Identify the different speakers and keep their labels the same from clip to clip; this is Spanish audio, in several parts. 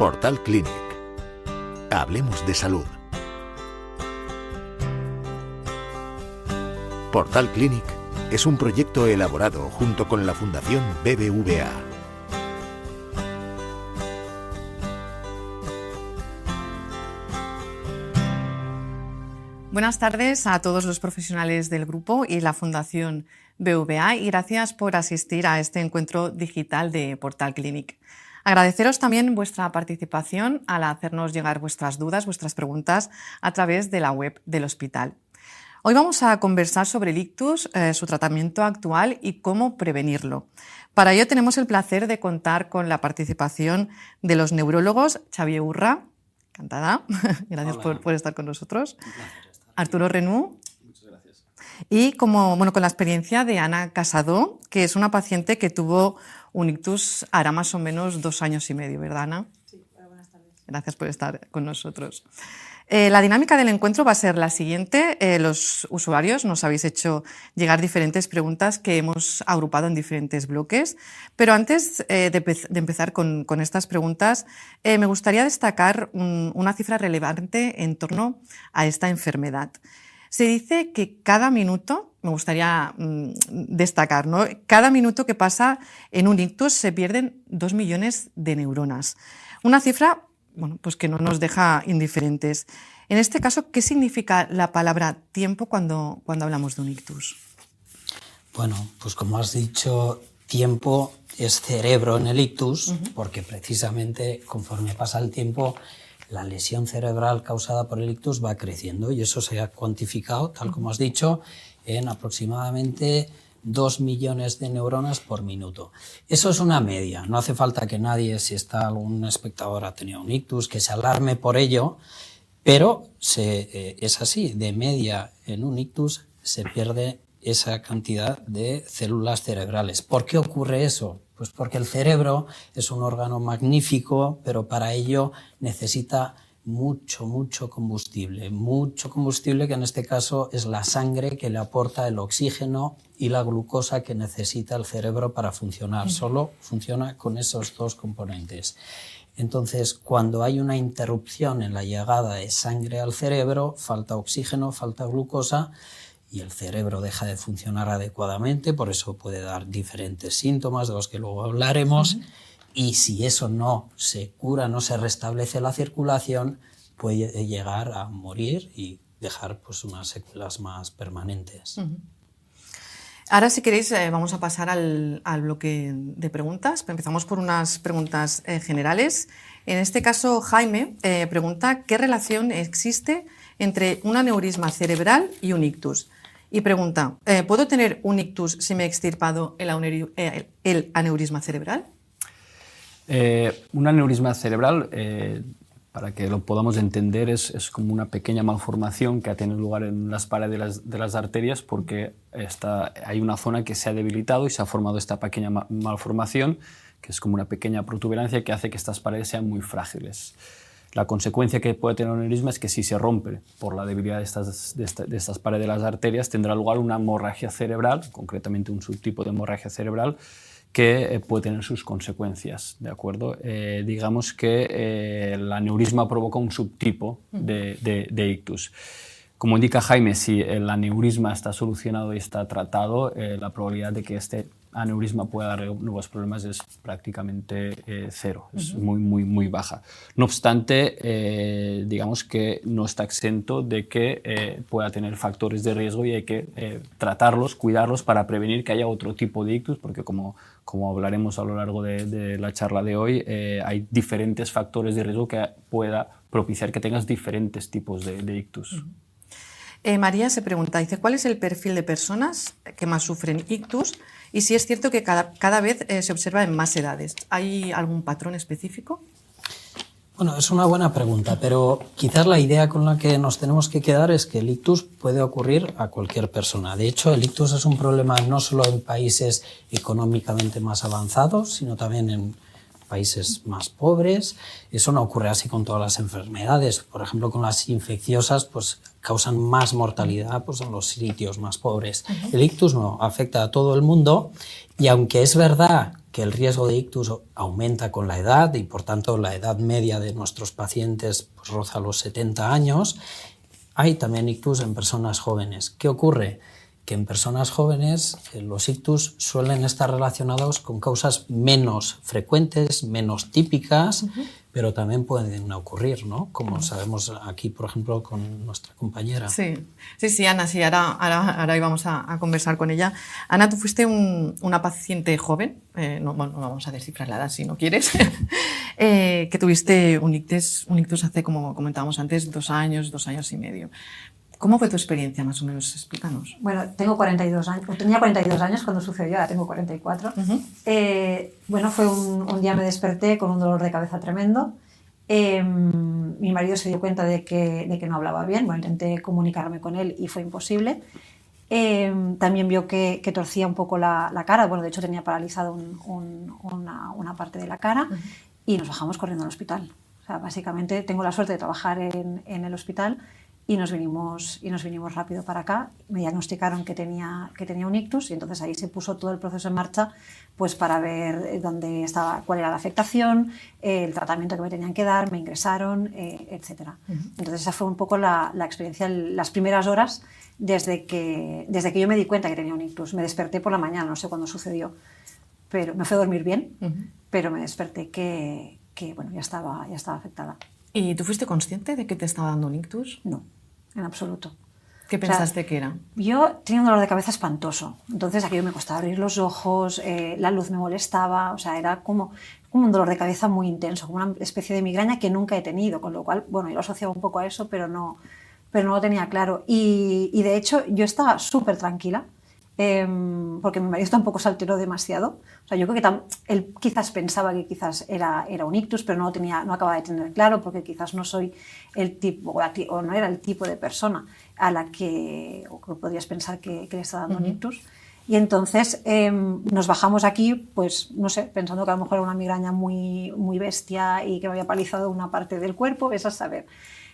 Speaker 1: Portal Clinic. Hablemos de salud. Portal Clinic es un proyecto elaborado junto con la Fundación BBVA.
Speaker 2: Buenas tardes a todos los profesionales del grupo y la Fundación BBVA y gracias por asistir a este encuentro digital de Portal Clinic. Agradeceros también vuestra participación al hacernos llegar vuestras dudas, vuestras preguntas a través de la web del hospital. Hoy vamos a conversar sobre el ictus, su tratamiento actual y cómo prevenirlo. Para ello tenemos el placer de contar con la participación de los neurólogos Xavier Urra, encantada, gracias por estar con nosotros, Arturo Renú,
Speaker 3: muchas gracias.
Speaker 2: Y con la experiencia de Ana Casado, que es una paciente que tuvo un ictus hará más o menos 2 años y medio, ¿verdad, Ana?
Speaker 4: Sí, buenas tardes.
Speaker 2: Gracias por estar con nosotros. La dinámica del encuentro va a ser la siguiente. Los usuarios nos habéis hecho llegar diferentes preguntas que hemos agrupado en diferentes bloques, pero antes de empezar con estas preguntas, me gustaría destacar una cifra relevante en torno a esta enfermedad. Se dice que cada minuto, me gustaría destacar, ¿no? Cada minuto que pasa en un ictus se pierden 2 millones de neuronas. Una cifra pues que no nos deja indiferentes. En este caso, ¿qué significa la palabra tiempo cuando hablamos de un ictus?
Speaker 5: Bueno, pues como has dicho, tiempo es cerebro en el ictus, porque precisamente conforme pasa el tiempo, la lesión cerebral causada por el ictus va creciendo y eso se ha cuantificado, tal como has dicho, en aproximadamente 2 millones de neuronas por minuto. Eso es una media, no hace falta que nadie, si está algún espectador ha tenido un ictus, que se alarme por ello, pero es así, de media en un ictus se pierde esa cantidad de células cerebrales. ¿Por qué ocurre eso? Pues porque el cerebro es un órgano magnífico, pero para ello necesita mucho combustible que en este caso es la sangre que le aporta el oxígeno y la glucosa que necesita el cerebro para funcionar. Solo funciona con esos 2 componentes. Entonces, cuando hay una interrupción en la llegada de sangre al cerebro, falta oxígeno, falta glucosa y el cerebro deja de funcionar adecuadamente, por eso puede dar diferentes síntomas de los que luego hablaremos. Y si eso no se cura, no se restablece la circulación, puede llegar a morir y dejar pues, unas secuelas más permanentes.
Speaker 2: Ahora, si queréis, vamos a pasar al bloque de preguntas. Empezamos por unas preguntas generales. En este caso, Jaime pregunta ¿qué relación existe entre un aneurisma cerebral y un ictus? Y pregunta, ¿puedo tener un ictus si me he extirpado el aneurisma cerebral?
Speaker 3: Un aneurisma cerebral, para que lo podamos entender, es como una pequeña malformación que ha tenido lugar en las paredes de las arterias porque hay una zona que se ha debilitado y se ha formado esta pequeña malformación, que es como una pequeña protuberancia que hace que estas paredes sean muy frágiles. La consecuencia que puede tener un aneurisma es que si se rompe por la debilidad de estas paredes de las arterias, tendrá lugar una hemorragia cerebral, concretamente un subtipo de hemorragia cerebral, que puede tener sus consecuencias, ¿de acuerdo? Digamos que el aneurisma provoca un subtipo de ictus. Como indica Jaime, si el aneurisma está solucionado y está tratado, la probabilidad de que este aneurisma pueda dar nuevos problemas es prácticamente cero, es muy baja. No obstante, digamos que no está exento de que pueda tener factores de riesgo y hay que tratarlos, cuidarlos para prevenir que haya otro tipo de ictus, porque como hablaremos a lo largo de la charla de hoy, hay diferentes factores de riesgo que pueda propiciar que tengas diferentes tipos de ictus.
Speaker 2: María se pregunta, dice, ¿cuál es el perfil de personas que más sufren ictus? Y si es cierto que cada vez se observa en más edades. ¿Hay algún patrón específico?
Speaker 5: Bueno, es una buena pregunta, pero quizás la idea con la que nos tenemos que quedar es que el ictus puede ocurrir a cualquier persona. De hecho, el ictus es un problema no solo en países económicamente más avanzados, sino también en países más pobres. Eso no ocurre así con todas las enfermedades. Por ejemplo, con las infecciosas, pues causan más mortalidad pues, en los sitios más pobres. El ictus no, afecta a todo el mundo y aunque es verdad que el riesgo de ictus aumenta con la edad y por tanto la edad media de nuestros pacientes pues, roza los 70 años. Hay también ictus en personas jóvenes. ¿Qué ocurre? Que en personas jóvenes los ictus suelen estar relacionados con causas menos frecuentes, menos típicas, pero también pueden ocurrir, ¿no? Como sabemos aquí, por ejemplo, con nuestra compañera.
Speaker 2: Sí, Ana, sí, ahora íbamos a conversar con ella. Ana, tú fuiste una paciente joven, no vamos a descifrar la edad si no quieres, que tuviste un ictus hace, como comentábamos antes, 2 años y medio. ¿Cómo fue tu experiencia, más o menos? Explícanos.
Speaker 4: Bueno, tengo 42 años, tenía 42 años cuando sucedió, ahora tengo 44. Bueno, fue un día me desperté con un dolor de cabeza tremendo. Mi marido se dio cuenta de que no hablaba bien. Bueno, intenté comunicarme con él y fue imposible. También vio que torcía un poco la cara. Bueno, de hecho tenía paralizado una parte de la cara y nos bajamos corriendo al hospital. O sea, básicamente tengo la suerte de trabajar en el hospital y nos vinimos rápido para acá. Me diagnosticaron que tenía un ictus y entonces ahí se puso todo el proceso en marcha pues para ver dónde estaba, cuál era la afectación, el tratamiento que me tenían que dar, me ingresaron, etc. Entonces esa fue un poco la experiencia, las primeras horas desde que yo me di cuenta que tenía un ictus. Me desperté por la mañana, no sé cuándo sucedió, pero me fui a dormir bien, pero me desperté que bueno, ya estaba afectada.
Speaker 2: ¿Y tú fuiste consciente de que te estaba dando un ictus?
Speaker 4: No, en absoluto.
Speaker 2: ¿Qué pensaste que era?
Speaker 4: Yo tenía un dolor de cabeza espantoso, entonces aquello me costaba abrir los ojos, la luz me molestaba, o sea, era como un dolor de cabeza muy intenso, como una especie de migraña que nunca he tenido, con lo cual, bueno, yo lo asociaba un poco a eso, pero no lo tenía claro. Y de hecho yo estaba súper tranquila, porque mi marido tampoco se alteró demasiado. O sea, yo creo que él quizás pensaba que quizás era un ictus, pero no acababa de tener claro, porque quizás no soy el tipo, o no era el tipo de persona a la que podrías pensar que le está dando un ictus. Y entonces nos bajamos aquí, pues no sé, pensando que a lo mejor era una migraña muy, muy bestia y que me había paralizado una parte del cuerpo, ves a saber.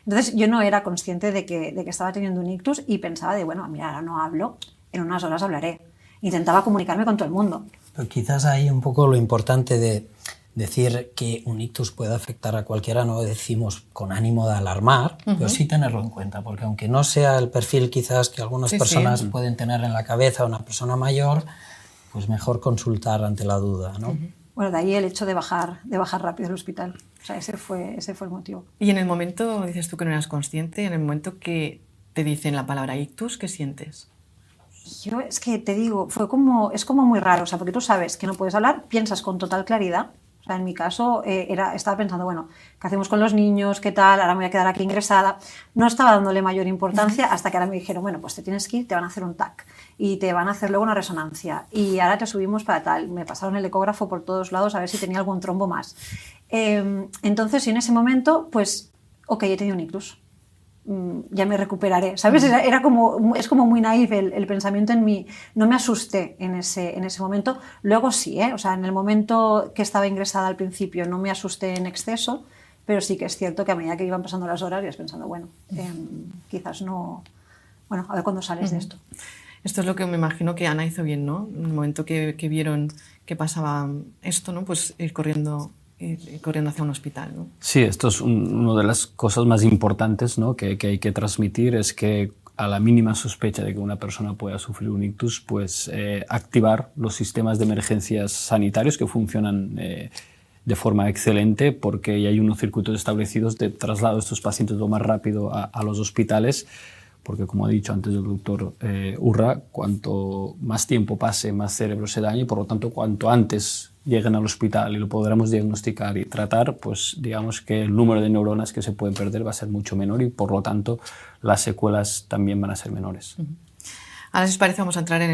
Speaker 4: Entonces yo no era consciente de que estaba teniendo un ictus y pensaba bueno, mira, ahora no hablo, en unas horas hablaré. Intentaba comunicarme con todo el mundo.
Speaker 5: Pero quizás hay un poco lo importante de decir que un ictus puede afectar a cualquiera, no decimos con ánimo de alarmar, pero sí tenerlo en cuenta, porque aunque no sea el perfil quizás que algunas personas pueden tener en la cabeza, una persona mayor, pues mejor consultar ante la duda, ¿no?
Speaker 4: Bueno, de ahí el hecho de bajar rápido al hospital. O sea, ese fue el motivo.
Speaker 2: Y en el momento, dices tú que no eras consciente, en el momento que te dicen la palabra ictus, ¿qué sientes?
Speaker 4: Yo es que te digo, es como muy raro, o sea, porque tú sabes que no puedes hablar, piensas con total claridad. O sea, en mi caso estaba pensando, bueno, ¿qué hacemos con los niños? ¿Qué tal? Ahora me voy a quedar aquí ingresada. No estaba dándole mayor importancia hasta que ahora me dijeron, bueno, pues te tienes que ir, te van a hacer un TAC y te van a hacer luego una resonancia y ahora te subimos para tal. Me pasaron el ecógrafo por todos lados a ver si tenía algún trombo más. Entonces, y en ese momento, pues, ok, he tenido un ictus. Ya me recuperaré, ¿sabes? Es como muy naif el pensamiento en mí. No me asusté en ese momento. Luego sí, o sea, en el momento que estaba ingresada al principio no me asusté en exceso, pero sí que es cierto que a medida que iban pasando las horas ibas pensando, bueno, quizás no... Bueno, a ver cuándo sales de esto.
Speaker 2: Esto es lo que me imagino que Ana hizo bien, ¿no? En el momento que vieron que pasaba esto, ¿no? Pues ir corriendo hacia un hospital, ¿no?
Speaker 3: Sí, esto es una de las cosas más importantes, ¿no? que hay que transmitir, es que a la mínima sospecha de que una persona pueda sufrir un ictus, pues activar los sistemas de emergencias sanitarios que funcionan de forma excelente, porque ya hay unos circuitos establecidos de traslado de estos pacientes lo más rápido a los hospitales, porque como ha dicho antes el doctor Urra, cuanto más tiempo pase, más cerebro se daña y por lo tanto cuanto antes lleguen al hospital y lo podremos diagnosticar y tratar, pues digamos que el número de neuronas que se pueden perder va a ser mucho menor y por lo tanto las secuelas también van a ser menores.
Speaker 2: Ahora, si os parece, vamos a entrar en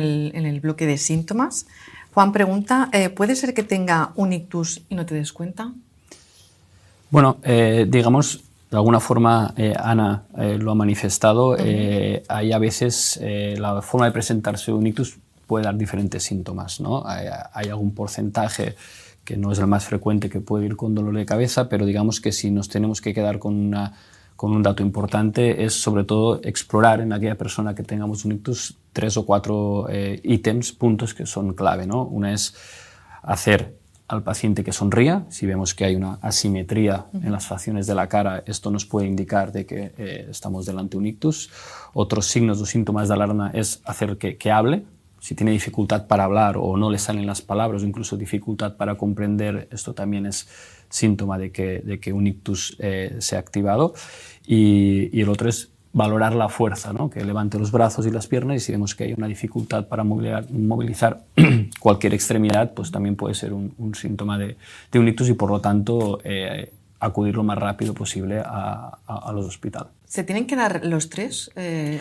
Speaker 2: el bloque de síntomas. Juan pregunta, ¿puede ser que tenga un ictus y no te des cuenta? Bueno,
Speaker 3: digamos, de alguna forma Ana lo ha manifestado, hay a veces la forma de presentarse un ictus puede dar diferentes síntomas, ¿no? Hay algún porcentaje que no es el más frecuente que puede ir con dolor de cabeza, pero digamos que si nos tenemos que quedar con un dato importante es sobre todo explorar en aquella persona que tengamos un ictus 3 o 4 puntos que son clave, ¿no? Una es hacer al paciente que sonría. Si vemos que hay una asimetría en las facciones de la cara, esto nos puede indicar de que estamos delante de un ictus. Otros signos o síntomas de alarma es hacer que hable. Si tiene dificultad para hablar o no le salen las palabras o incluso dificultad para comprender, esto también es síntoma de que un ictus se ha activado. Y el otro es valorar la fuerza, ¿no? Que levante los brazos y las piernas, y si vemos que hay una dificultad para movilizar cualquier extremidad, pues también puede ser un síntoma de un ictus, y por lo tanto acudir lo más rápido posible a los hospitales.
Speaker 2: ¿Se tienen que dar los tres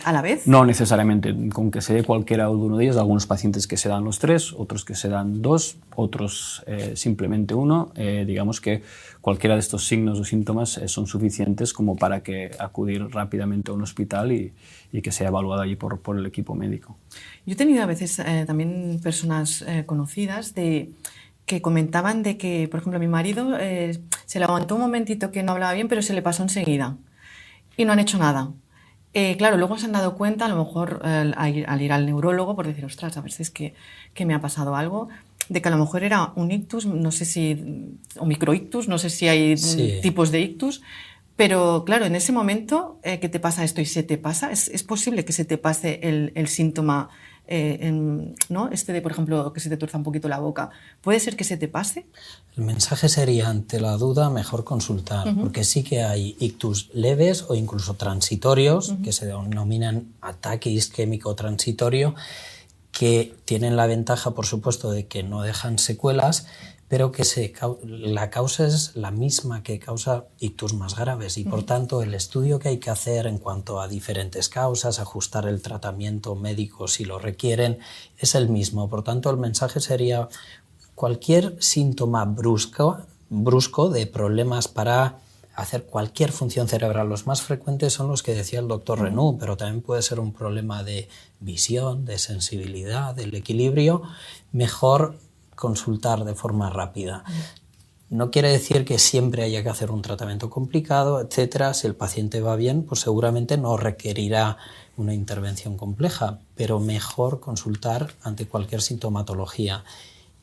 Speaker 2: a la vez?
Speaker 3: No necesariamente, con que se dé cualquiera de uno de ellos. Algunos pacientes que se dan los tres, otros que se dan dos, otros simplemente uno. Digamos que cualquiera de estos signos o síntomas son suficientes como para que acudir rápidamente a un hospital y que sea evaluado allí por el equipo médico.
Speaker 2: Yo he tenido a veces también personas conocidas que comentaban de que, por ejemplo, mi marido se le aguantó un momentito que no hablaba bien, pero se le pasó enseguida y no han hecho nada. Claro, luego se han dado cuenta, a lo mejor al ir al neurólogo, por decir, ostras, a ver si es que me ha pasado algo, de que a lo mejor era un ictus, no sé si, o microictus, no sé si hay tipos de ictus, pero claro, en ese momento que te pasa esto y se te pasa, es posible que se te pase el síntoma, ¿no? De, por ejemplo, que se te tuerza un poquito la boca. ¿Puede ser que se te pase?
Speaker 5: El mensaje sería, ante la duda, mejor consultar, porque sí que hay ictus leves o incluso transitorios, que se denominan ataque isquémico transitorio, que tienen la ventaja, por supuesto, de que no dejan secuelas, pero que la causa es la misma que causa ictus más graves, y por tanto el estudio que hay que hacer en cuanto a diferentes causas, ajustar el tratamiento médico si lo requieren, es el mismo. Por tanto, el mensaje sería: cualquier síntoma brusco de problemas para hacer cualquier función cerebral. Los más frecuentes son los que decía el doctor Renú, pero también puede ser un problema de visión, de sensibilidad, del equilibrio. Mejor consultar de forma rápida. No quiere decir que siempre haya que hacer un tratamiento complicado, etcétera. Si el paciente va bien, pues seguramente no requerirá una intervención compleja, pero mejor consultar ante cualquier sintomatología.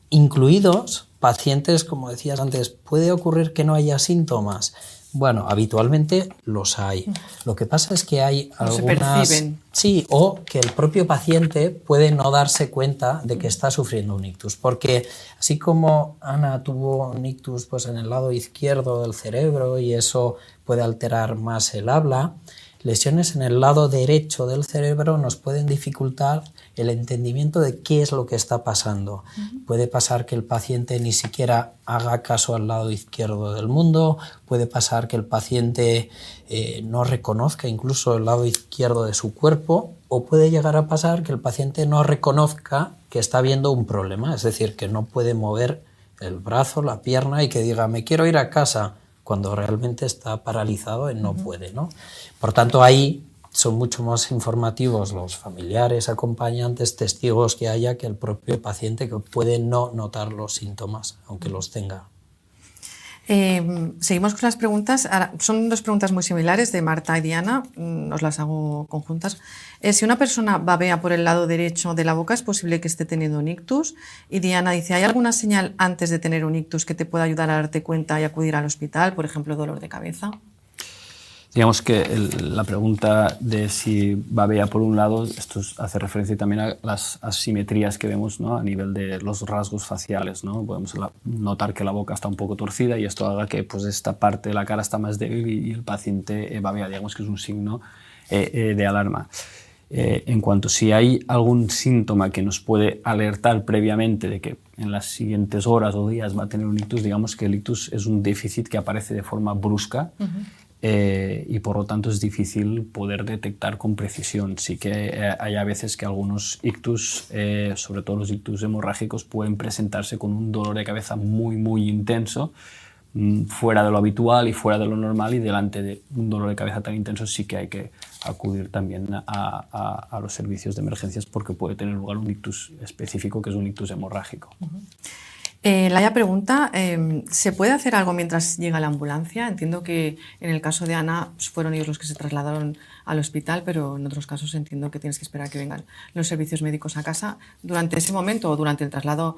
Speaker 5: Incluidos pacientes, como decías antes, ¿puede ocurrir que no haya síntomas? Bueno, habitualmente los hay. Lo que pasa es que hay algunas...
Speaker 2: se perciben.
Speaker 5: Sí, o que el propio paciente puede no darse cuenta de que está sufriendo un ictus, porque así como Ana tuvo un ictus pues, en el lado izquierdo del cerebro y eso puede alterar más el habla, lesiones en el lado derecho del cerebro nos pueden dificultar el entendimiento de qué es lo que está pasando. Puede pasar que el paciente ni siquiera haga caso al lado izquierdo del mundo, puede pasar que el paciente no reconozca incluso el lado izquierdo de su cuerpo, o puede llegar a pasar que el paciente no reconozca que está viendo un problema, es decir, que no puede mover el brazo, la pierna y que diga me quiero ir a casa, cuando realmente está paralizado y no puede, ¿no? Por tanto, ahí son mucho más informativos los familiares, acompañantes, testigos que haya, que el propio paciente, que puede no notar los síntomas, aunque los tenga.
Speaker 2: Seguimos con las preguntas. Ahora, son dos preguntas muy similares de Marta y Diana, os las hago conjuntas. Si una persona babea por el lado derecho de la boca, ¿es posible que esté teniendo un ictus? Y Diana dice, ¿hay alguna señal antes de tener un ictus que te pueda ayudar a darte cuenta y acudir al hospital? Por ejemplo, dolor de cabeza.
Speaker 3: Digamos que la pregunta de si babea por un lado, esto hace referencia también a las asimetrías que vemos, ¿no? A nivel de los rasgos faciales, ¿no? Podemos notar que la boca está un poco torcida y esto haga que pues, esta parte de la cara está más débil y el paciente babea. Digamos que es un signo de alarma. En cuanto si hay algún síntoma que nos puede alertar previamente de que en las siguientes horas o días va a tener un ictus, digamos que el ictus es un déficit que aparece de forma brusca. Y por lo tanto es difícil poder detectar con precisión. Sí que hay a veces que algunos ictus, sobre todo los ictus hemorrágicos, pueden presentarse con un dolor de cabeza muy, muy intenso, fuera de lo habitual y fuera de lo normal, y delante de un dolor de cabeza tan intenso sí que hay que acudir también a los servicios de emergencias, porque puede tener lugar un ictus específico que es un ictus hemorrágico.
Speaker 2: Laia pregunta, ¿se puede hacer algo mientras llega la ambulancia? Entiendo que en el caso de Ana fueron ellos los que se trasladaron al hospital, pero en otros casos entiendo que tienes que esperar a que vengan los servicios médicos a casa. Durante ese momento o durante el traslado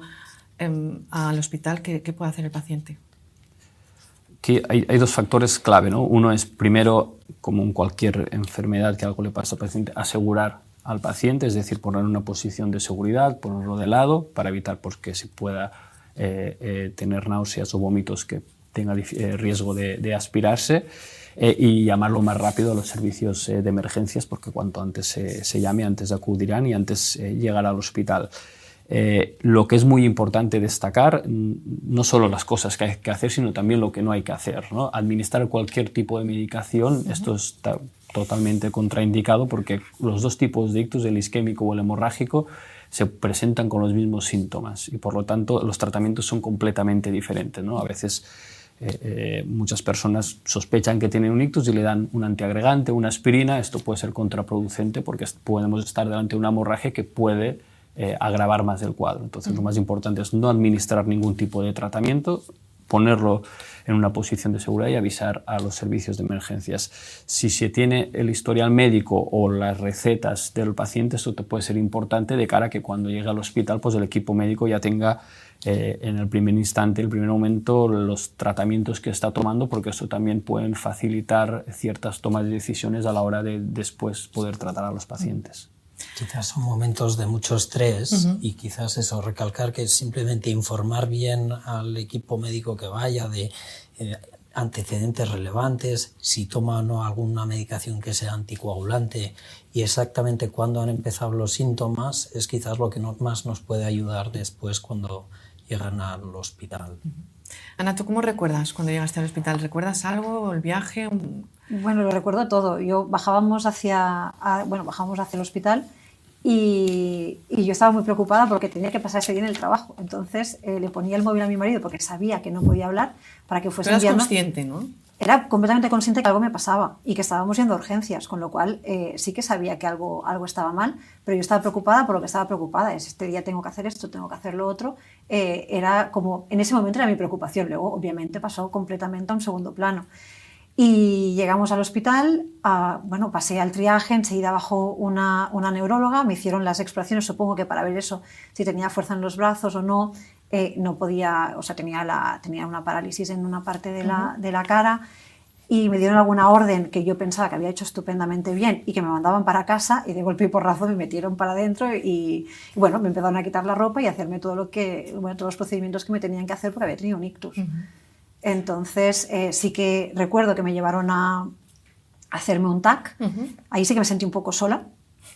Speaker 2: al hospital, ¿qué puede hacer el paciente?
Speaker 3: Aquí hay dos factores clave, ¿no? Uno es, primero, como en cualquier enfermedad que algo le pasa al paciente, asegurar al paciente, es decir, poner en una posición de seguridad, ponerlo de lado para evitar pues, que se pueda tener náuseas o vómitos que tenga riesgo de aspirarse, y llamar lo más rápido a los servicios de emergencias, porque cuanto antes se llame, antes acudirán y antes llegará al hospital. Lo que es muy importante destacar, no solo las cosas que hay que hacer, sino también lo que no hay que hacer, ¿no? Administrar cualquier tipo de medicación, esto está totalmente contraindicado porque los dos tipos de ictus, el isquémico o el hemorrágico, se presentan con los mismos síntomas y por lo tanto los tratamientos son completamente diferentes, ¿no? A veces muchas personas sospechan que tienen un ictus y le dan un antiagregante, una aspirina. Esto puede ser contraproducente porque podemos estar delante de una hemorragia que puede agravar más el cuadro. Entonces, lo más importante es no administrar ningún tipo de tratamiento, ponerlo en una posición de seguridad y avisar a los servicios de emergencias. Si se tiene el historial médico o las recetas del paciente, esto te puede ser importante de cara a que cuando llegue al hospital, pues el equipo médico ya tenga en el primer instante, el primer momento, los tratamientos que está tomando, porque eso también puede facilitar ciertas tomas de decisiones a la hora de después poder tratar a los pacientes.
Speaker 5: Quizás son momentos de mucho estrés y quizás eso, recalcar que simplemente informar bien al equipo médico que vaya de antecedentes relevantes, si toma o no alguna medicación que sea anticoagulante y exactamente cuándo han empezado los síntomas es quizás lo que más nos puede ayudar después cuando llegan al hospital.
Speaker 2: Ana, ¿tú cómo recuerdas cuando llegaste al hospital? ¿Recuerdas algo, el viaje?
Speaker 4: Bueno, lo recuerdo todo. Bajábamos hacia el hospital y yo estaba muy preocupada porque tenía que pasar ese día en el trabajo. Entonces le ponía el móvil a mi marido porque sabía que no podía hablar para que fuese
Speaker 2: enviando.
Speaker 4: Eras
Speaker 2: consciente, ¿no?
Speaker 4: Era completamente consciente que algo me pasaba y que estábamos yendo a urgencias, con lo cual sí que sabía que algo estaba mal, pero yo estaba preocupada por lo que estaba preocupada. Este día tengo que hacer esto, tengo que hacer lo otro. Era como, en ese momento era mi preocupación. Luego, obviamente, pasó completamente a un segundo plano. Y llegamos al hospital, pasé al triaje, enseguida bajó una neuróloga, me hicieron las exploraciones, supongo que para ver eso, si tenía fuerza en los brazos o no. No podía, o sea, tenía una parálisis en una parte de la cara y me dieron alguna orden que yo pensaba que había hecho estupendamente bien y que me mandaban para casa y de golpe y porrazo me metieron para adentro y bueno, me empezaron a quitar la ropa y a hacerme todos los procedimientos que me tenían que hacer porque había tenido un ictus. Entonces sí que recuerdo que me llevaron a hacerme un TAC, ahí sí que me sentí un poco sola,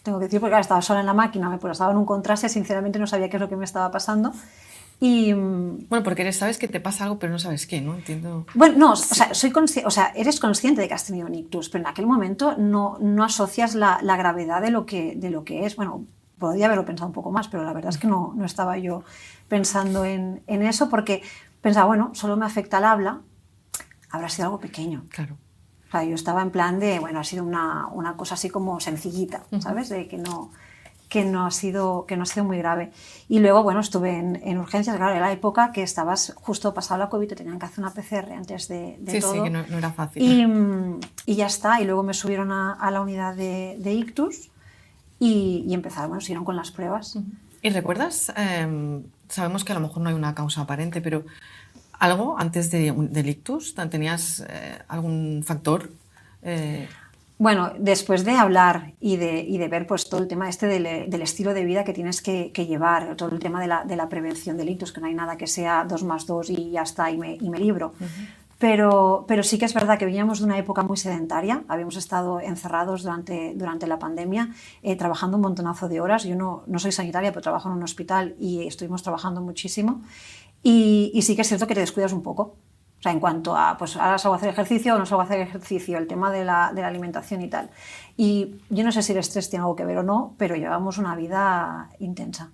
Speaker 4: tengo que decir, porque estaba sola en la máquina, pues estaba en un contraste, sinceramente no sabía qué es lo que me estaba pasando. Y,
Speaker 2: bueno, porque sabes que te pasa algo, pero no sabes qué, ¿no? Entiendo.
Speaker 4: Bueno, no, o sea, eres consciente de que has tenido un ictus, pero en aquel momento no asocias la gravedad de lo que es. Bueno, podría haberlo pensado un poco más, pero la verdad es que no estaba yo pensando en eso, porque pensaba, bueno, solo me afecta el habla, habrá sido algo pequeño.
Speaker 2: Claro.
Speaker 4: O sea, yo estaba en plan de, bueno, ha sido una cosa así como sencillita, ¿sabes? De que no ha sido muy grave. Y luego, bueno, estuve en urgencias, claro, era la época que estabas justo pasado la COVID, te tenían que hacer una PCR antes de todo.
Speaker 2: Sí, que no era fácil.
Speaker 4: Y ya está, y luego me subieron a la unidad de ictus y empezaron, bueno, siguieron con las pruebas.
Speaker 2: ¿Y recuerdas? Sabemos que a lo mejor no hay una causa aparente, pero algo antes del ictus, ¿tenías algún factor?
Speaker 4: Bueno, después de hablar y de ver pues, todo el tema del estilo de vida que tienes que llevar, todo el tema de la prevención del ictus, que no hay nada que sea 2 más 2 y ya está, y me libro. Pero sí que es verdad que veníamos de una época muy sedentaria, habíamos estado encerrados durante la pandemia, trabajando un montonazo de horas. Yo no soy sanitaria, pero trabajo en un hospital y estuvimos trabajando muchísimo. Y sí que es cierto que te descuidas un poco. O sea, en cuanto a, pues ahora salgo a hacer ejercicio o no salgo a hacer ejercicio, el tema de la alimentación y tal. Y yo no sé si el estrés tiene algo que ver o no, pero llevamos una vida intensa.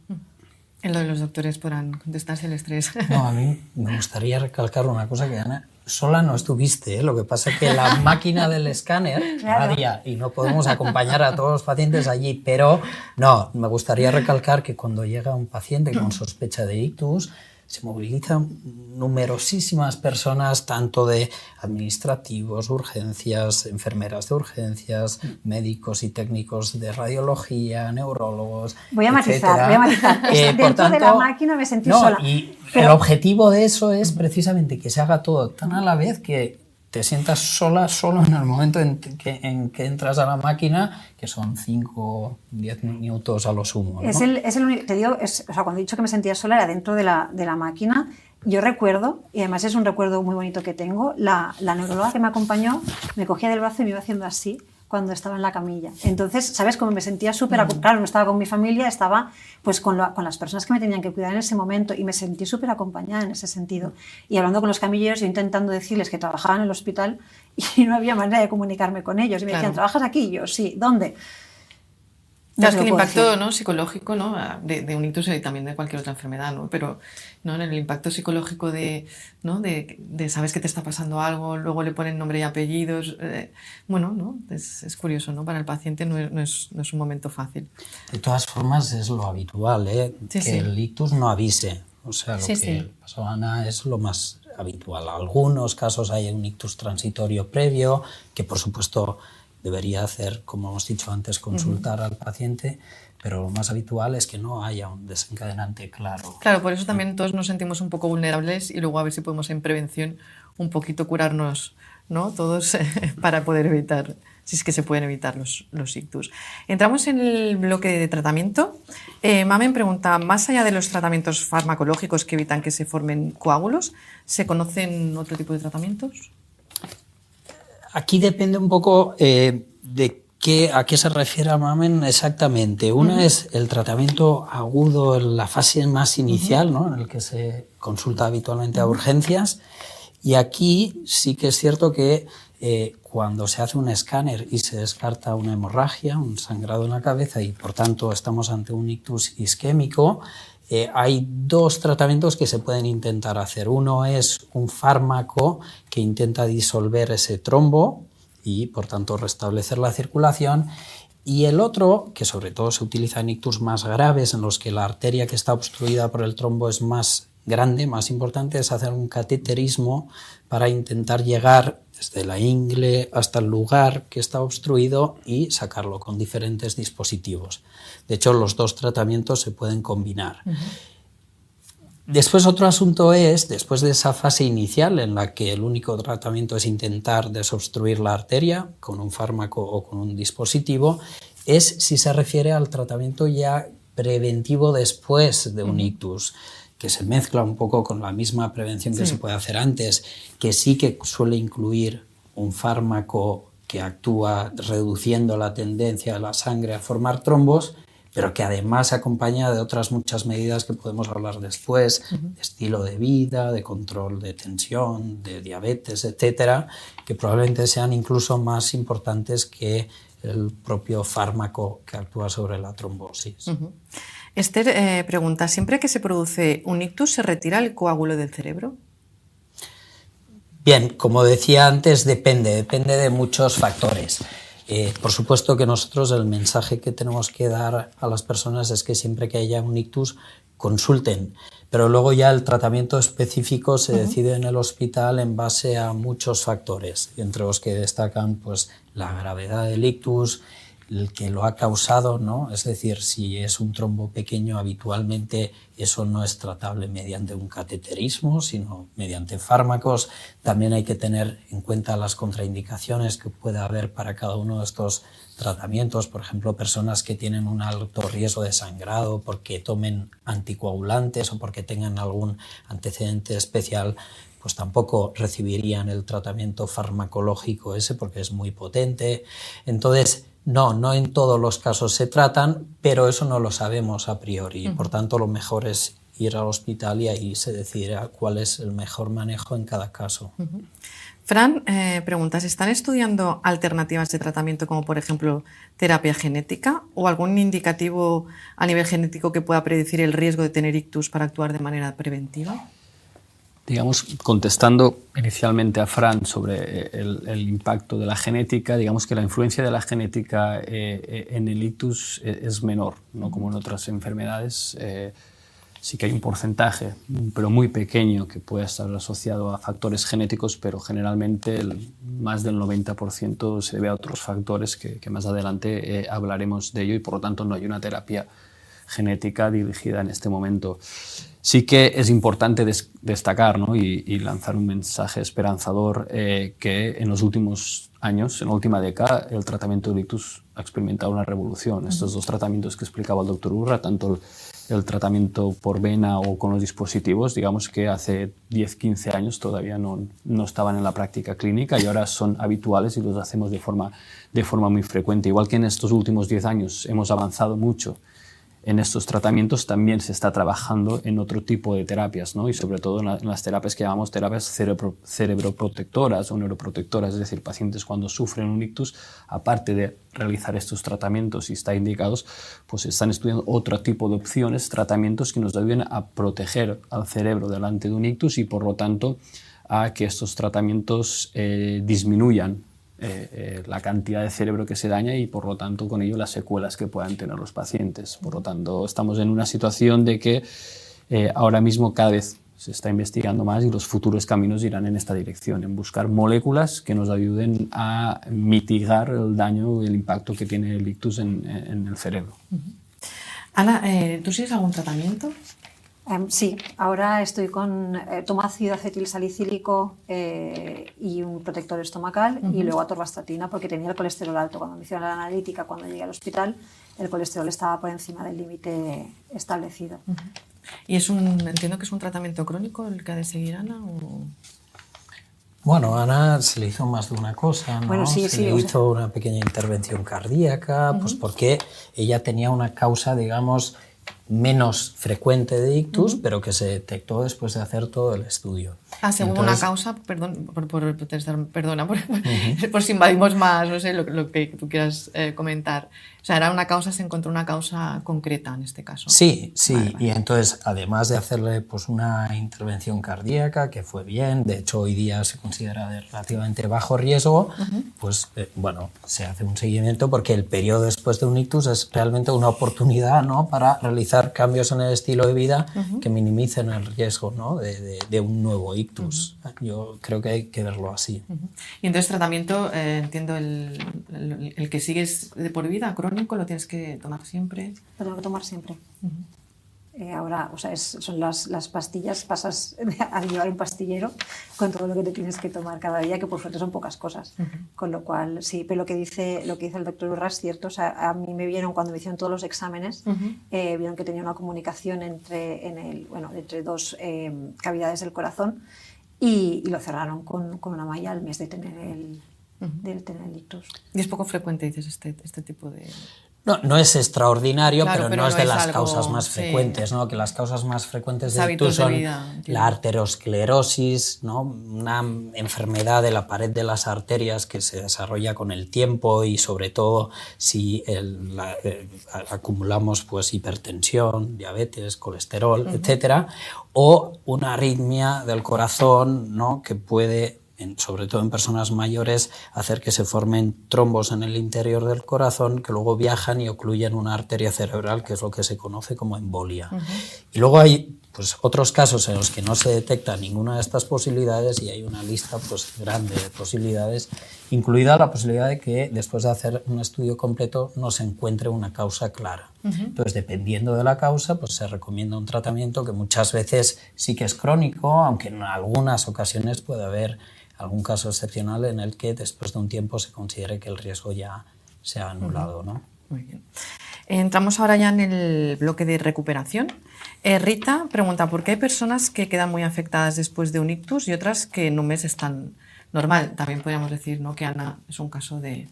Speaker 2: En lo de los doctores podrán contestarse el estrés.
Speaker 5: No, a mí me gustaría recalcar una cosa que, Ana, sola no estuviste, ¿eh? Lo que pasa es que la máquina del escáner radia y no podemos acompañar a todos los pacientes allí, pero no, me gustaría recalcar que cuando llega un paciente con sospecha de ictus, se movilizan numerosísimas personas, tanto de administrativos, urgencias, enfermeras de urgencias, médicos y técnicos de radiología, neurólogos,
Speaker 4: Voy a
Speaker 5: etcétera.
Speaker 4: matizar. Dentro de la máquina me sentí sola.
Speaker 5: Y el objetivo de eso es precisamente que se haga todo tan a la vez que te sientas sola solo en el momento en que entras a la máquina, que son 5 o 10 minutos a lo sumo, ¿no?
Speaker 4: Es el único, te digo, o sea, cuando he dicho que me sentía sola era dentro de la máquina. Yo recuerdo, y además es un recuerdo muy bonito que tengo, la neuróloga que me acompañó me cogía del brazo y me iba haciendo así cuando estaba en la camilla. Entonces, ¿sabes? Como me sentía súper... Claro, no estaba con mi familia, estaba pues con las personas que me tenían que cuidar en ese momento y me sentí súper acompañada en ese sentido. Y hablando con los camilleros, yo intentando decirles que trabajaban en el hospital y no había manera de comunicarme con ellos. Y me decían, ¿trabajas aquí? Y yo, sí. ¿Dónde?
Speaker 2: No, es que el impacto, ¿no?, psicológico, ¿no?, de un ictus y también de cualquier otra enfermedad, ¿no?, pero ¿no?, en el impacto psicológico ¿no?, de sabes que te está pasando algo, luego le ponen nombre y apellidos, bueno, ¿no?, es curioso, ¿no?, para el paciente no es un momento fácil.
Speaker 5: De todas formas es lo habitual, que el ictus no avise, o sea, lo que pasó a Ana es lo más habitual. En algunos casos hay un ictus transitorio previo, que por supuesto debería hacer, como hemos dicho antes, consultar al paciente, pero lo más habitual es que no haya un desencadenante claro.
Speaker 2: Claro, por eso también todos nos sentimos un poco vulnerables y luego a ver si podemos en prevención un poquito curarnos, ¿no?, todos para poder evitar, si es que se pueden evitar los ictus. Entramos en el bloque de tratamiento. Mamen pregunta, más allá de los tratamientos farmacológicos que evitan que se formen coágulos, ¿se conocen otro tipo de tratamientos?
Speaker 5: Aquí depende un poco a qué se refiere Mamen exactamente. Una es el tratamiento agudo en la fase más inicial, ¿no?, en el que se consulta habitualmente a urgencias. Y aquí sí que es cierto que cuando se hace un escáner y se descarta una hemorragia, un sangrado en la cabeza y por tanto estamos ante un ictus isquémico, hay dos tratamientos que se pueden intentar hacer. Uno es un fármaco que intenta disolver ese trombo y por tanto restablecer la circulación, y el otro, que sobre todo se utiliza en ictus más graves en los que la arteria que está obstruida por el trombo es más grande, más importante, es hacer un cateterismo para intentar llegar desde la ingle hasta el lugar que está obstruido y sacarlo con diferentes dispositivos. De hecho, los dos tratamientos se pueden combinar. Después otro asunto es, después de esa fase inicial en la que el único tratamiento es intentar desobstruir la arteria con un fármaco o con un dispositivo, es si se refiere al tratamiento ya preventivo después de un ictus, que se mezcla un poco con la misma prevención que se puede hacer antes, que sí que suele incluir un fármaco que actúa reduciendo la tendencia de la sangre a formar trombos, pero que además se acompaña de otras muchas medidas que podemos hablar después, de estilo de vida, de control de tensión, de diabetes, etcétera, que probablemente sean incluso más importantes que el propio fármaco que actúa sobre la trombosis.
Speaker 2: Esther pregunta, ¿siempre que se produce un ictus se retira el coágulo del cerebro?
Speaker 5: Bien, como decía antes, depende de muchos factores. Por supuesto que nosotros el mensaje que tenemos que dar a las personas es que siempre que haya un ictus consulten, pero luego ya el tratamiento específico se decide en el hospital en base a muchos factores, entre los que destacan pues, la gravedad del ictus, el que lo ha causado, ¿no? Es decir, si es un trombo pequeño, habitualmente eso no es tratable mediante un cateterismo, sino mediante fármacos. También hay que tener en cuenta las contraindicaciones que puede haber para cada uno de estos tratamientos. Por ejemplo, personas que tienen un alto riesgo de sangrado porque tomen anticoagulantes o porque tengan algún antecedente especial, pues tampoco recibirían el tratamiento farmacológico ese porque es muy potente. Entonces, no en todos los casos se tratan, pero eso no lo sabemos a priori. Por tanto, lo mejor es ir al hospital y ahí se decidirá cuál es el mejor manejo en cada caso.
Speaker 2: Fran pregunta, ¿se están estudiando alternativas de tratamiento como por ejemplo terapia genética o algún indicativo a nivel genético que pueda predecir el riesgo de tener ictus para actuar de manera preventiva?
Speaker 3: Digamos, contestando inicialmente a Fran sobre el impacto de la genética, digamos que la influencia de la genética en el ictus es menor, no como en otras enfermedades. Sí que hay un porcentaje, pero muy pequeño, que puede estar asociado a factores genéticos, pero generalmente más del 90% se debe a otros factores que más adelante hablaremos de ello, y por lo tanto no hay una terapia genética dirigida en este momento. Sí que es importante destacar, ¿no? y lanzar un mensaje esperanzador, que en los últimos años, en la última década, el tratamiento de ictus ha experimentado una revolución. Estos dos tratamientos que explicaba el doctor Urra, tanto el tratamiento por vena o con los dispositivos, digamos que hace 10-15 años todavía no estaban en la práctica clínica, y ahora son habituales y los hacemos de forma muy frecuente. Igual que en estos últimos 10 años hemos avanzado mucho en estos tratamientos, también se está trabajando en otro tipo de terapias, ¿no? Y sobre todo en las terapias que llamamos terapias cerebroprotectoras o neuroprotectoras, es decir, pacientes cuando sufren un ictus, aparte de realizar estos tratamientos y está indicados, pues están estudiando otro tipo de opciones, tratamientos que nos ayuden a proteger al cerebro delante de un ictus, y por lo tanto a que estos tratamientos disminuyan la cantidad de cerebro que se daña, y por lo tanto con ello las secuelas que puedan tener los pacientes. Por lo tanto, estamos en una situación de que ahora mismo cada vez se está investigando más, y los futuros caminos irán en esta dirección, en buscar moléculas que nos ayuden a mitigar el daño o el impacto que tiene el ictus en el cerebro.
Speaker 2: Ana, ¿tú sigues algún tratamiento?
Speaker 4: Sí, ahora estoy con tomo ácido acetil salicílico y un protector estomacal, y luego atorvastatina, porque tenía el colesterol alto. Cuando me hicieron la analítica, cuando llegué al hospital, el colesterol estaba por encima del límite establecido.
Speaker 2: ¿Y entiendo que es un tratamiento crónico el que ha de seguir Ana? ¿O?
Speaker 5: Bueno, a Ana se le hizo más de una cosa, ¿no?
Speaker 4: Bueno, sí,
Speaker 5: se le hizo una pequeña intervención cardíaca, pues porque ella tenía una causa, digamos, menos frecuente de ictus, pero que se detectó después de hacer todo el estudio.
Speaker 2: Según una causa, perdón, perdona por si invadimos más, no sé, lo que tú quieras comentar. O sea, se encontró una causa concreta en este caso.
Speaker 5: Sí,
Speaker 2: Vale.
Speaker 5: Y entonces, además de hacerle pues una intervención cardíaca, que fue bien, de hecho hoy día se considera de relativamente bajo riesgo, pues bueno, se hace un seguimiento, porque el periodo después de un ictus es realmente una oportunidad, ¿no?, para realizar cambios en el estilo de vida que minimicen el riesgo, ¿no?, de un nuevo ictus. Yo creo que hay que verlo así.
Speaker 2: Y entonces tratamiento, entiendo, el que sigues de por vida, crónico, lo tienes que tomar siempre.
Speaker 4: Lo tengo que tomar siempre. Ahora, o sea, son las pastillas, pasas a llevar un pastillero con todo lo que te tienes que tomar cada día, que por suerte son pocas cosas. Con lo cual, sí, pero lo que dice el doctor Urra es cierto. O sea, a mí me vieron, cuando me hicieron todos los exámenes, vieron que tenía una comunicación entre dos cavidades del corazón, y lo cerraron con una malla al mes de tener el ictus.
Speaker 2: Y es poco frecuente, dices, este tipo de...
Speaker 5: No es extraordinario,
Speaker 2: claro,
Speaker 5: pero no es de las
Speaker 2: algo,
Speaker 5: causas más frecuentes,
Speaker 2: sí,
Speaker 5: ¿no? Que las causas más frecuentes de
Speaker 2: hábitos
Speaker 5: ictus son
Speaker 2: de vida,
Speaker 5: la arteriosclerosis, ¿no?, una enfermedad de la pared de las arterias que se desarrolla con el tiempo, y sobre todo si acumulamos pues hipertensión, diabetes, colesterol, etcétera, o una arritmia del corazón, ¿no?, que puede, sobre todo en personas mayores, hacer que se formen trombos en el interior del corazón que luego viajan y ocluyen una arteria cerebral, que es lo que se conoce como embolia. Y luego hay pues otros casos en los que no se detecta ninguna de estas posibilidades, y hay una lista pues grande de posibilidades, incluida la posibilidad de que después de hacer un estudio completo no se encuentre una causa clara. Entonces, dependiendo de la causa, pues se recomienda un tratamiento que muchas veces sí que es crónico, aunque en algunas ocasiones puede haber algún caso excepcional en el que después de un tiempo se considere que el riesgo ya se ha anulado, ¿no?
Speaker 2: Muy bien. Entramos ahora ya en el bloque de recuperación. Rita pregunta, ¿por qué hay personas que quedan muy afectadas después de un ictus y otras que en un mes están normal? También podríamos decir, ¿no?, que Ana es un caso de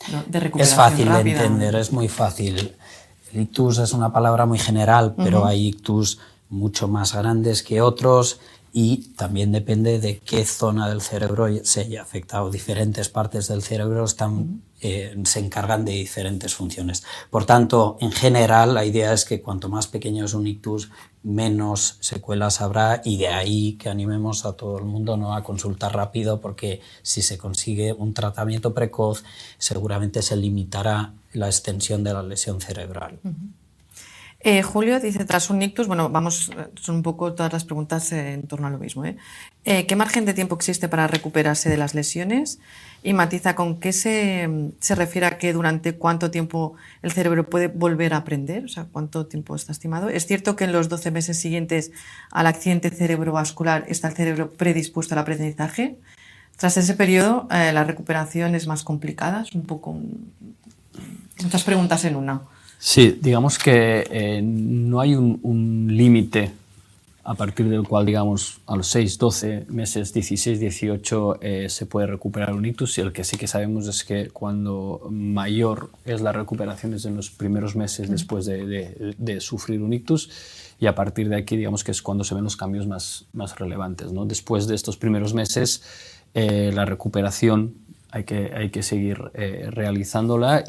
Speaker 2: recuperación
Speaker 5: Es fácil
Speaker 2: rápida.
Speaker 5: de entender, es muy fácil. El ictus es una palabra muy general, pero hay ictus mucho más grandes que otros, y también depende de qué zona del cerebro se haya afectado. Diferentes partes del cerebro se encargan de diferentes funciones. Por tanto, en general, la idea es que cuanto más pequeño es un ictus, menos secuelas habrá, y de ahí que animemos a todo el mundo, ¿no?, a consultar rápido, porque si se consigue un tratamiento precoz, seguramente se limitará la extensión de la lesión cerebral.
Speaker 2: Julio dice, tras un ictus, bueno, vamos, son un poco todas las preguntas en torno a lo mismo. ¿Qué margen de tiempo existe para recuperarse de las lesiones? Y matiza con qué se refiere a que durante cuánto tiempo el cerebro puede volver a aprender, o sea, cuánto tiempo está estimado. ¿Es cierto que en los 12 meses siguientes al accidente cerebrovascular está el cerebro predispuesto al aprendizaje? Tras ese periodo, la recuperación es más complicada, es un poco muchas preguntas en una.
Speaker 3: Sí, digamos que no hay un límite a partir del cual, digamos, a los 6, 12 meses, 16, 18 se puede recuperar un ictus, y el que sí que sabemos es que cuando mayor es la recuperación es en los primeros meses después de sufrir un ictus, y a partir de aquí, digamos que es cuando se ven los cambios más relevantes, ¿no? Después de estos primeros meses, la recuperación hay que seguir realizándola,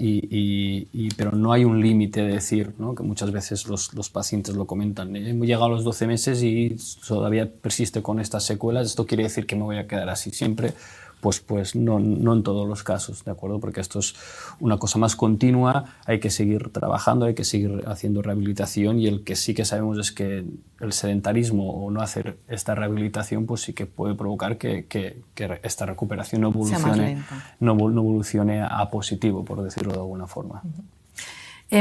Speaker 3: pero no hay un límite de decir, ¿no? Que muchas veces los pacientes lo comentan, hemos llegado a los 12 meses y todavía persiste con estas secuelas, esto quiere decir que me voy a quedar así siempre. Pues no en todos los casos, ¿de acuerdo? Porque esto es una cosa más continua, hay que seguir trabajando, hay que seguir haciendo rehabilitación, y el que sí que sabemos es que el sedentarismo o no hacer esta rehabilitación pues sí que puede provocar que esta recuperación no evolucione a positivo, por decirlo de alguna forma.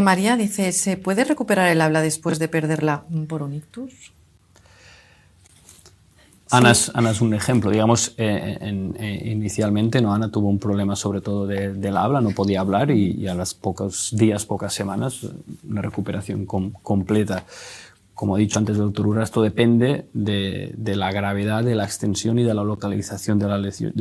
Speaker 2: María dice, ¿se puede recuperar el habla después de perderla por un ictus?
Speaker 3: Ana es un ejemplo, digamos, inicialmente, ¿no? Ana tuvo un problema sobre todo del habla, no podía hablar, y a los pocos días, pocas semanas, una recuperación completa. Como ha dicho antes el doctor Urra, esto depende de la gravedad, de la extensión y de la localización de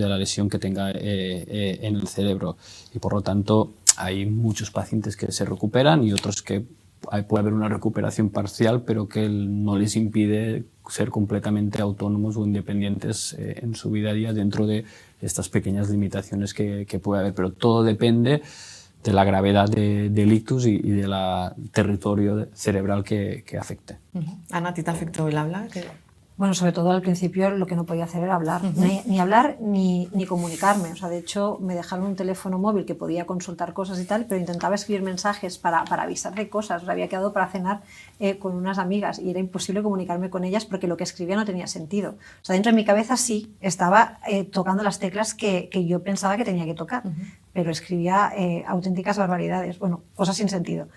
Speaker 3: la lesión que tenga en el cerebro, y por lo tanto hay muchos pacientes que se recuperan y otros que puede haber una recuperación parcial, pero que no les impide ser completamente autónomos o independientes en su vida a día dentro de estas pequeñas limitaciones que puede haber. Pero todo depende de la gravedad del ictus y del territorio cerebral que afecte.
Speaker 2: Ana, ¿a ti te afectó el habla?
Speaker 4: Bueno, sobre todo al principio lo que no podía hacer era hablar, ni hablar ni comunicarme. O sea, de hecho, me dejaron un teléfono móvil que podía consultar cosas y tal, pero intentaba escribir mensajes para avisar de cosas. O sea, había quedado para cenar con unas amigas y era imposible comunicarme con ellas porque lo que escribía no tenía sentido. O sea, dentro de mi cabeza sí, estaba tocando las teclas que yo pensaba que tenía que tocar, pero escribía auténticas barbaridades, bueno, cosas sin sentido.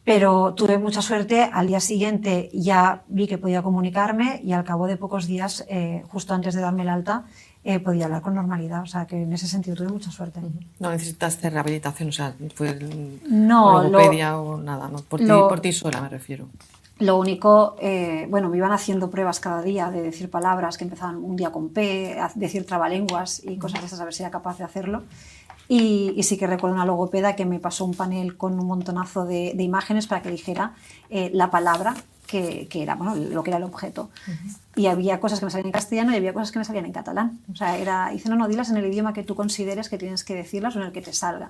Speaker 4: Pero tuve mucha suerte, al día siguiente ya vi que podía comunicarme y al cabo de pocos días, justo antes de darme el alta, podía hablar con normalidad. O sea, que en ese sentido tuve mucha suerte.
Speaker 2: No necesitaste rehabilitación, o sea, fue
Speaker 4: logopedia
Speaker 2: o nada, ¿no? Por ti sola me refiero.
Speaker 4: Lo único, bueno, me iban haciendo pruebas cada día de decir palabras que empezaban un día con P, decir trabalenguas y cosas de esas, a ver si era capaz de hacerlo. Y sí que recuerdo una logopeda que me pasó un panel con un montonazo de imágenes para que dijera la palabra que era, bueno, lo que era el objeto. Y había cosas que me salían en castellano y había cosas que me salían en catalán. O sea, dice, no, dilas en el idioma que tú consideres que tienes que decirlas o en el que te salga.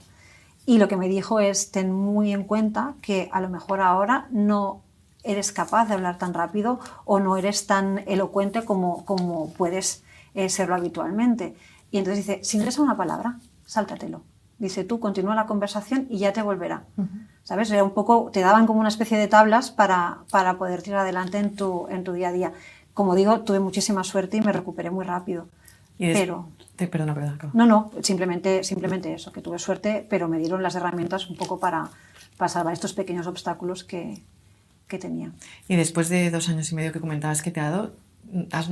Speaker 4: Y lo que me dijo es, ten muy en cuenta que a lo mejor ahora no eres capaz de hablar tan rápido o no eres tan elocuente como puedes serlo habitualmente. Y entonces dice, si no eres una palabra, sáltatelo. Dice, tú continúa la conversación y ya te volverá. ¿Sabes? Era un poco, te daban como una especie de tablas para poder tirar adelante en tu día a día. Como digo, tuve muchísima suerte y me recuperé muy rápido.
Speaker 2: Perdona.
Speaker 4: No, simplemente eso, que tuve suerte, pero me dieron las herramientas un poco para salvar estos pequeños obstáculos que tenía.
Speaker 2: Y después de 2 años y medio que comentabas que te ha dado,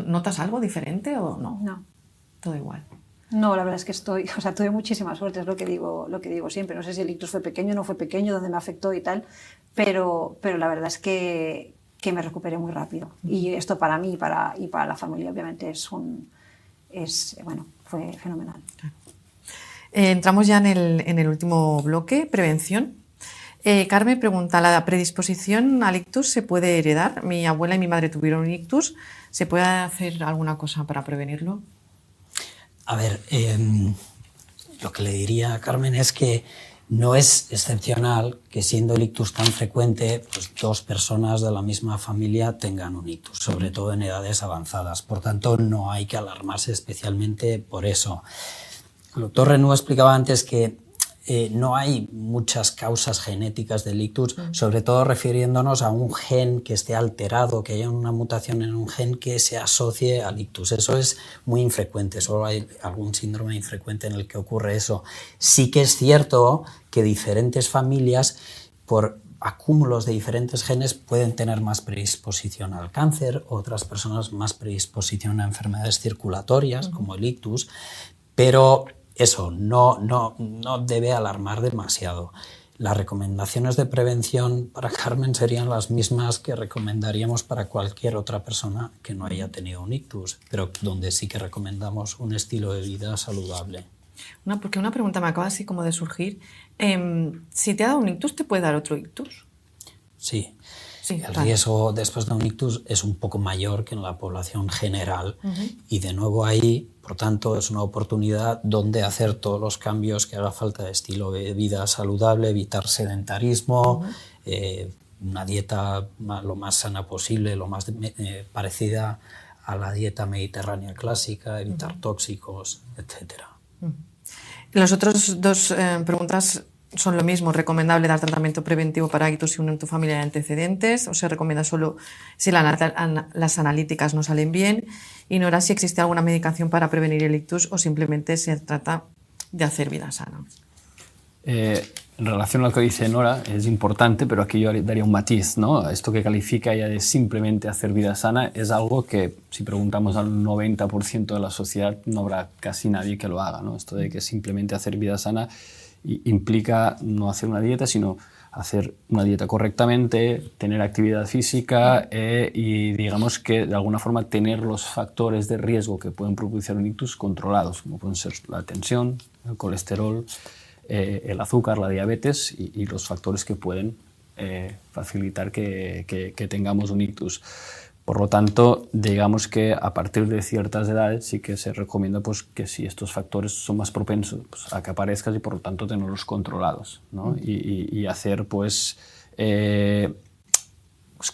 Speaker 2: ¿notas algo diferente o no?
Speaker 4: No.
Speaker 2: Todo igual.
Speaker 4: No, la verdad es que tuve muchísima suerte, es lo que digo siempre. No sé si el ictus fue pequeño o no fue pequeño, dónde me afectó y tal, pero la verdad es que me recuperé muy rápido. Y esto para mí y para la familia obviamente fue fenomenal.
Speaker 2: Entramos ya en el último bloque, prevención. Carmen pregunta, ¿la predisposición al ictus se puede heredar? Mi abuela y mi madre tuvieron un ictus, ¿se puede hacer alguna cosa para prevenirlo?
Speaker 5: A ver, lo que le diría a Carmen es que no es excepcional que siendo el ictus tan frecuente, pues 2 personas de la misma familia tengan un ictus, sobre todo en edades avanzadas. Por tanto, no hay que alarmarse especialmente por eso. El doctor Renú explicaba antes que no hay muchas causas genéticas del ictus, sobre todo refiriéndonos a un gen que esté alterado, que haya una mutación en un gen que se asocie al ictus. Eso es muy infrecuente, solo hay algún síndrome infrecuente en el que ocurre eso. Sí que es cierto que diferentes familias, por acúmulos de diferentes genes, pueden tener más predisposición al cáncer, otras personas más predisposición a enfermedades circulatorias, como el ictus, pero eso no debe alarmar demasiado. Las recomendaciones de prevención para Carmen serían las mismas que recomendaríamos para cualquier otra persona que no haya tenido un ictus, pero donde sí que recomendamos un estilo de vida saludable.
Speaker 2: Porque una pregunta me acaba así como de surgir. Si te ha dado un ictus, ¿te puede dar otro ictus?
Speaker 5: Sí.
Speaker 2: Sí,
Speaker 5: el
Speaker 2: claro.
Speaker 5: riesgo después de un ictus es un poco mayor que en la población general y de nuevo ahí, por tanto, es una oportunidad donde hacer todos los cambios que haga falta de estilo de vida saludable, evitar sedentarismo, una dieta lo más sana posible, lo más parecida a la dieta mediterránea clásica, evitar tóxicos, etc.
Speaker 2: Las otras dos preguntas son lo mismo. ¿Recomendable dar tratamiento preventivo para ictus si uno en tu familia hay antecedentes? ¿O se recomienda solo si las analíticas no salen bien? Y Nora, si existe alguna medicación para prevenir el ictus o simplemente se trata de hacer vida sana.
Speaker 3: En relación a lo que dice Nora, es importante, pero aquí yo daría un matiz, ¿no? Esto que califica ella de simplemente hacer vida sana es algo que, si preguntamos al 90% de la sociedad, no habrá casi nadie que lo haga, ¿no? Esto de que simplemente hacer vida sana implica no hacer una dieta, sino hacer una dieta correctamente, tener actividad física y digamos que de alguna forma tener los factores de riesgo que pueden propiciar un ictus controlados, como pueden ser la tensión, el colesterol, el azúcar, la diabetes y los factores que pueden facilitar que tengamos un ictus. Por lo tanto, digamos que a partir de ciertas edades sí que se recomienda pues, que si estos factores son más propensos pues, a que aparezcan y por lo tanto tenerlos controlados, ¿no? Y hacer pues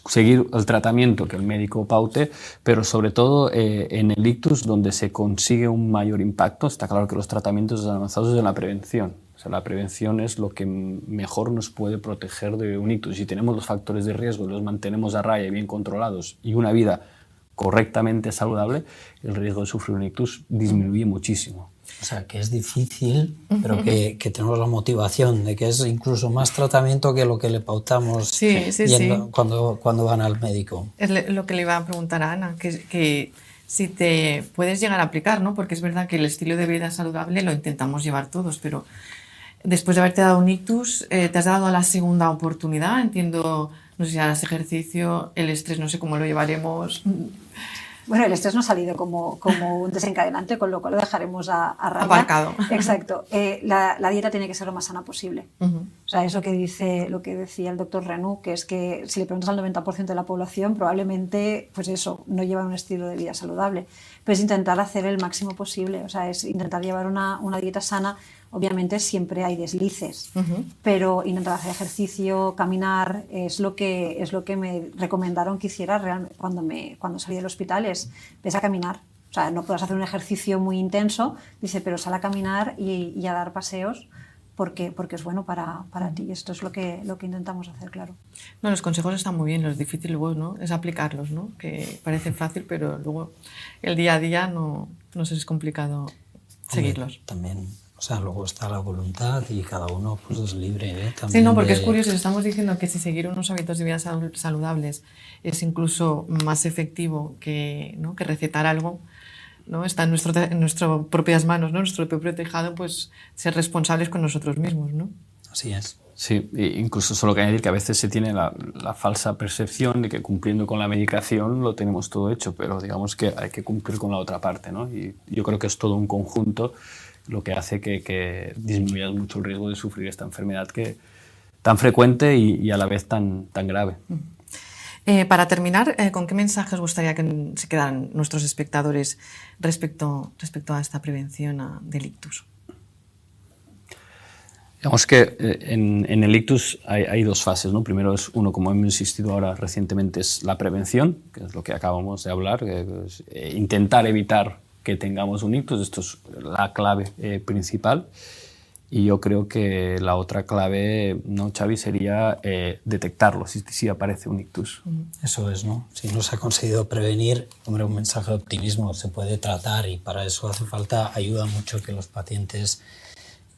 Speaker 3: seguir el tratamiento que el médico paute, pero sobre todo en el ictus donde se consigue un mayor impacto. Está claro que los tratamientos avanzados es en la prevención. O sea, la prevención es lo que mejor nos puede proteger de un ictus. Si tenemos los factores de riesgo, los mantenemos a raya y bien controlados y una vida correctamente saludable, el riesgo de sufrir un ictus disminuye muchísimo.
Speaker 5: O sea, que es difícil, pero que tenemos la motivación de que es incluso más tratamiento que lo que le pautamos cuando van al médico.
Speaker 2: Es lo que le iba a preguntar a Ana, que si te puedes llegar a aplicar, ¿no? Porque es verdad que el estilo de vida saludable lo intentamos llevar todos, pero después de haberte dado un ictus, ¿te has dado la segunda oportunidad? Entiendo, no sé si harás ejercicio, el estrés, no sé cómo lo llevaremos.
Speaker 4: Bueno, el estrés no ha salido como un desencadenante, con lo cual lo dejaremos a raya.
Speaker 2: Aparcado.
Speaker 4: Exacto. La dieta tiene que ser lo más sana posible. O sea, eso que lo que decía el doctor Renou, que es que si le preguntas al 90% de la población, probablemente, pues eso, no llevan un estilo de vida saludable. Pero es intentar hacer el máximo posible. O sea, es intentar llevar una dieta sana. Obviamente siempre hay deslices, pero intentar hacer ejercicio, caminar, es lo que me recomendaron que hiciera cuando salí del hospital, es ves a caminar. O sea, no puedes hacer un ejercicio muy intenso, dice, pero sal a caminar y a dar paseos porque es bueno para ti. Esto es lo que intentamos hacer, claro.
Speaker 2: No, los consejos están muy bien, lo difícil luego, ¿no? Es aplicarlos, ¿no? Que parece fácil, pero luego el día a día no sé, es complicado seguirlos.
Speaker 5: También. O sea, luego está la voluntad y cada uno pues, es libre. También
Speaker 2: sí, no, porque es curioso, estamos diciendo que si seguir unos hábitos de vida saludables es incluso más efectivo que recetar algo, ¿no? Está en nuestras propias manos, ¿no? Nuestro propio tejado, pues ser responsables con nosotros mismos, ¿no?
Speaker 5: Así es.
Speaker 3: Sí, incluso solo que añadir que a veces se tiene la falsa percepción de que cumpliendo con la medicación lo tenemos todo hecho, pero digamos que hay que cumplir con la otra parte, ¿no? Y yo creo que es todo un conjunto lo que hace que disminuya mucho el riesgo de sufrir esta enfermedad tan frecuente y a la vez tan grave.
Speaker 2: Para terminar, ¿con qué mensajes os gustaría que se quedaran nuestros espectadores respecto a esta prevención del ictus?
Speaker 3: Digamos que en el ictus hay dos fases, ¿no? Primero es uno, como hemos insistido ahora recientemente, es la prevención, que es lo que acabamos de hablar, que es intentar evitar que tengamos un ictus, esto es la clave principal. Y yo creo que la otra clave, ¿no, Xavi? Sería detectarlo si aparece un ictus.
Speaker 5: Eso es, ¿no? Si no se ha conseguido prevenir, hombre, un mensaje de optimismo, se puede tratar y para eso hace falta, ayuda mucho que los pacientes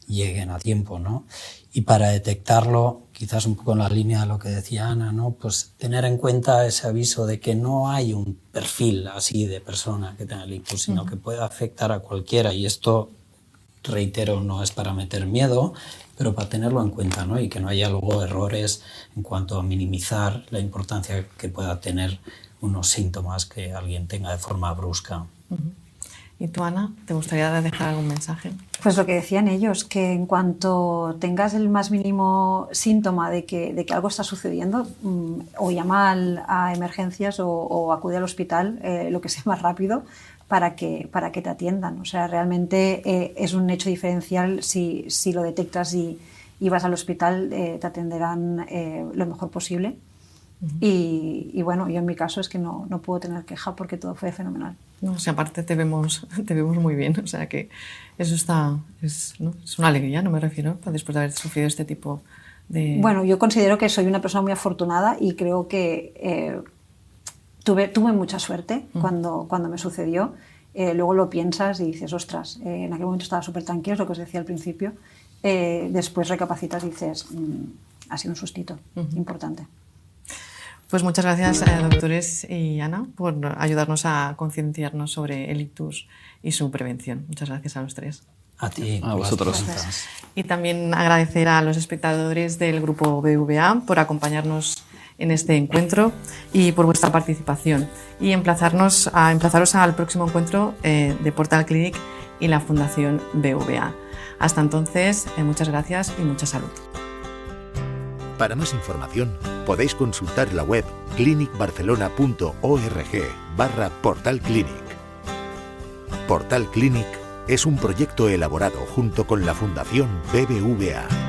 Speaker 5: lleguen a tiempo, ¿no? Y para detectarlo, quizás un poco en la línea de lo que decía Ana, ¿no? Pues tener en cuenta ese aviso de que no hay un perfil así de persona que tenga el ictus, sino que puede afectar a cualquiera, y esto, reitero, no es para meter miedo, pero para tenerlo en cuenta, ¿no? Y que no haya luego errores en cuanto a minimizar la importancia que pueda tener unos síntomas que alguien tenga de forma brusca.
Speaker 2: ¿Y tú, Ana, te gustaría dejar algún mensaje?
Speaker 4: Pues lo que decían ellos, que en cuanto tengas el más mínimo síntoma de que algo está sucediendo, o llama a emergencias o acude al hospital lo que sea más rápido para que te atiendan. O sea, realmente es un hecho diferencial si lo detectas y vas al hospital, te atenderán lo mejor posible. Y bueno, yo en mi caso es que no puedo tener queja porque todo fue fenomenal.
Speaker 2: No, o sea, aparte te vemos muy bien, o sea que eso es una alegría, no me refiero, después de haber sufrido este tipo de...
Speaker 4: Bueno, yo considero que soy una persona muy afortunada y creo que tuve mucha suerte cuando me sucedió. Luego lo piensas y dices, ostras, en aquel momento estaba súper tranquilo, es lo que os decía al principio. Después recapacitas y dices, ha sido un sustito importante.
Speaker 2: Pues muchas gracias, doctores y Ana, por ayudarnos a concienciarnos sobre el ictus y su prevención. Muchas gracias a los tres.
Speaker 5: A ti,
Speaker 3: a vosotros.
Speaker 2: Y también agradecer a los espectadores del grupo BVA por acompañarnos en este encuentro y por vuestra participación. Y emplazaros al próximo encuentro de Portal Clinic y la Fundación BVA. Hasta entonces, muchas gracias y mucha salud.
Speaker 1: Para más información, podéis consultar la web clinicbarcelona.org/Portal Clinic. Portal Clinic es un proyecto elaborado junto con la Fundación BBVA.